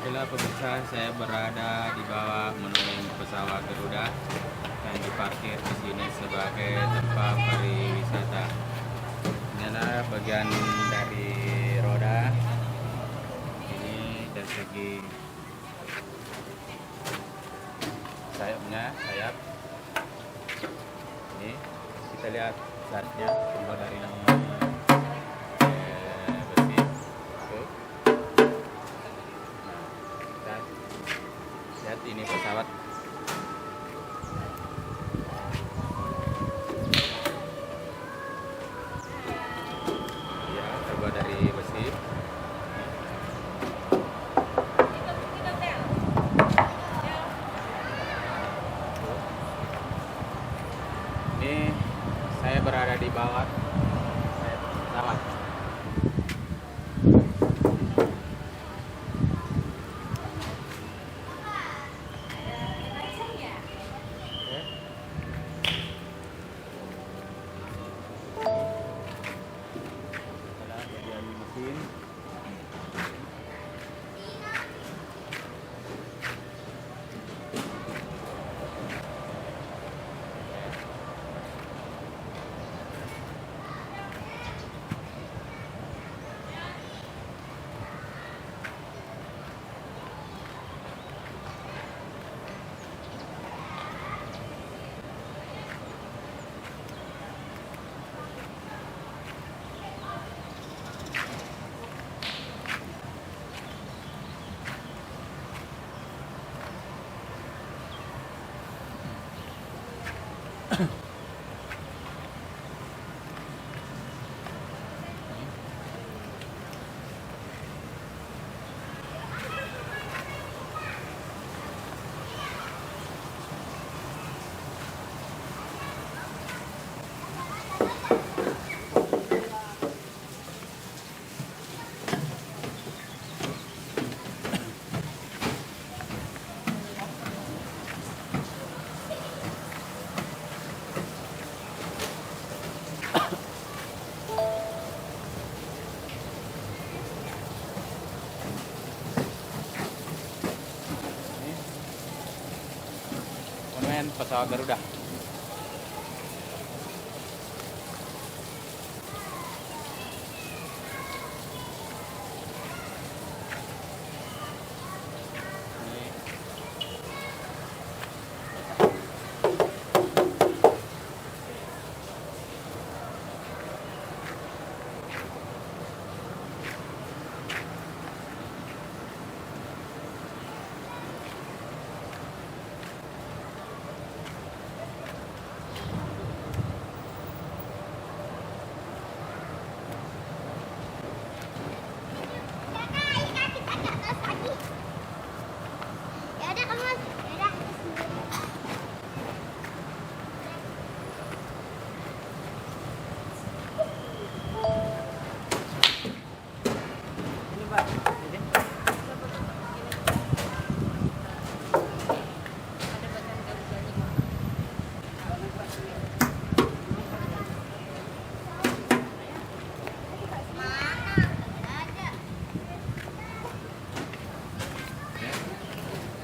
Itulah pemirsa, saya berada di bawah menunggu pesawat Garuda yang diparkir di sini sebagai tempat pariwisata. Ini adalah bagian dari roda. Ini dari segi sayap. Ini kita lihat zatnya, terbuat dari besi. Tuh. Nah, kita lihat ini pesawat. Ya, terbuat dari besi. Ini saya berada di bawah pesawat. Adalah bagian mesin. Monumen pesawat Garuda.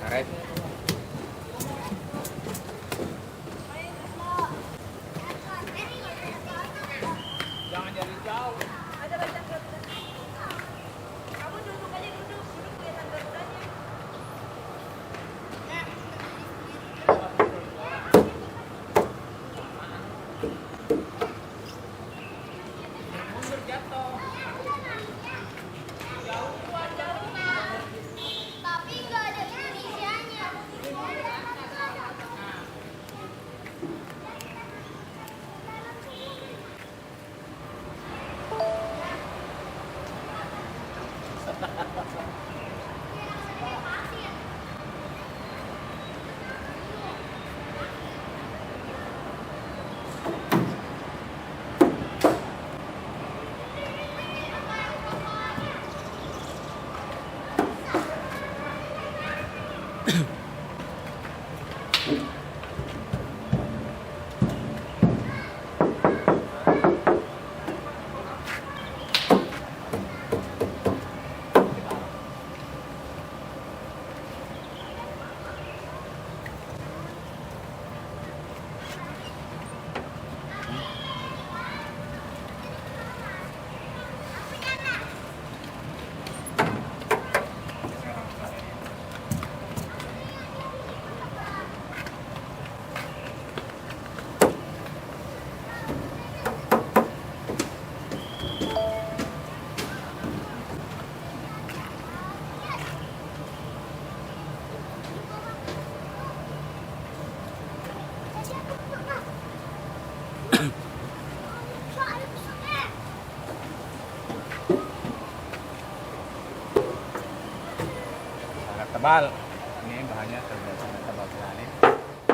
Karet. Jangan jadi jauh. Ada bacaan Garuda. Kamu duduk aja, duduk kelihatan Garudanya. Mundur jatuh. Tapi nggak ada Indonesianya. tebal. Ini bahannya terbiasa tebal sekali. Ada orang.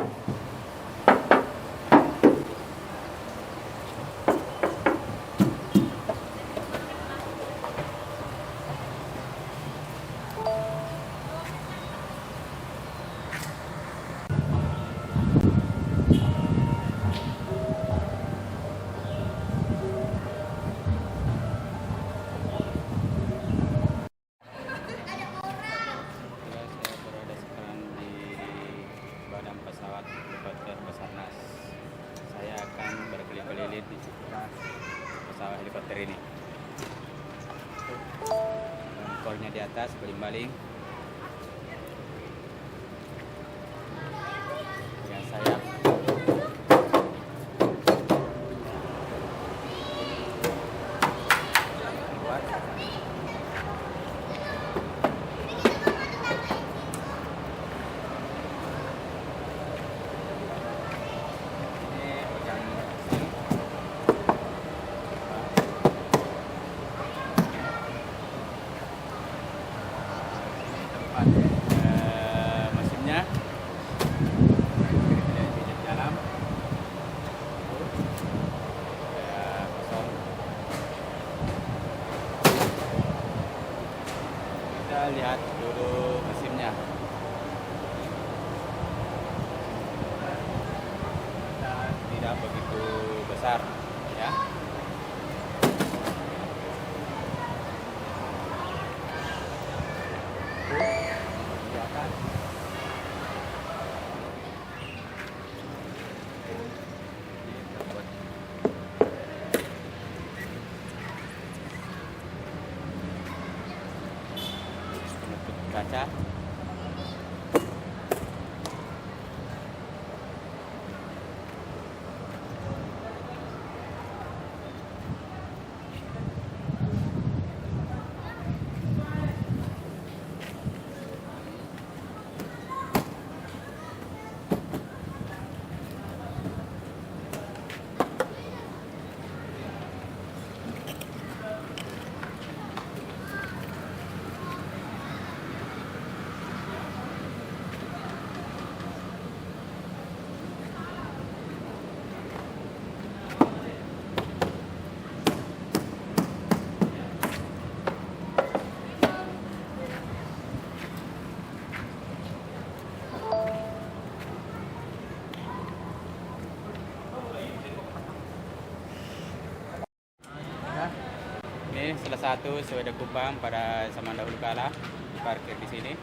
Ya, saya berada sekarang di badan pesawat helikopter Basarnas. Saya akan berkeliling-keliling di sekitar pesawat helikopter ini. Kornya di atas, baling-baling. Dengan sayap. Buat. Ini bagian mesin. Ini tempat mesinnya. Di dalam. Kosong. Kita lihat dulu mesinnya. Tidak begitu besar, ya. Di atas. Ini terbuat penutup kaca. Nah, ini salah satu sepeda Kupang pada zaman dahulu kala diparkir di sini. Ini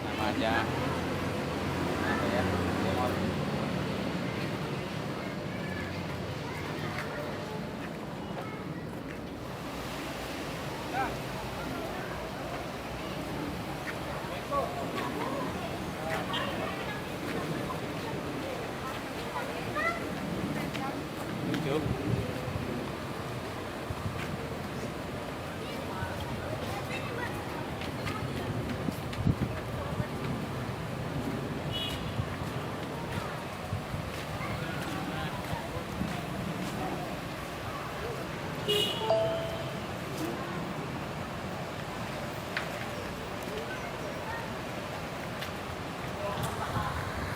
namanya apa ya? Remote. Lucu.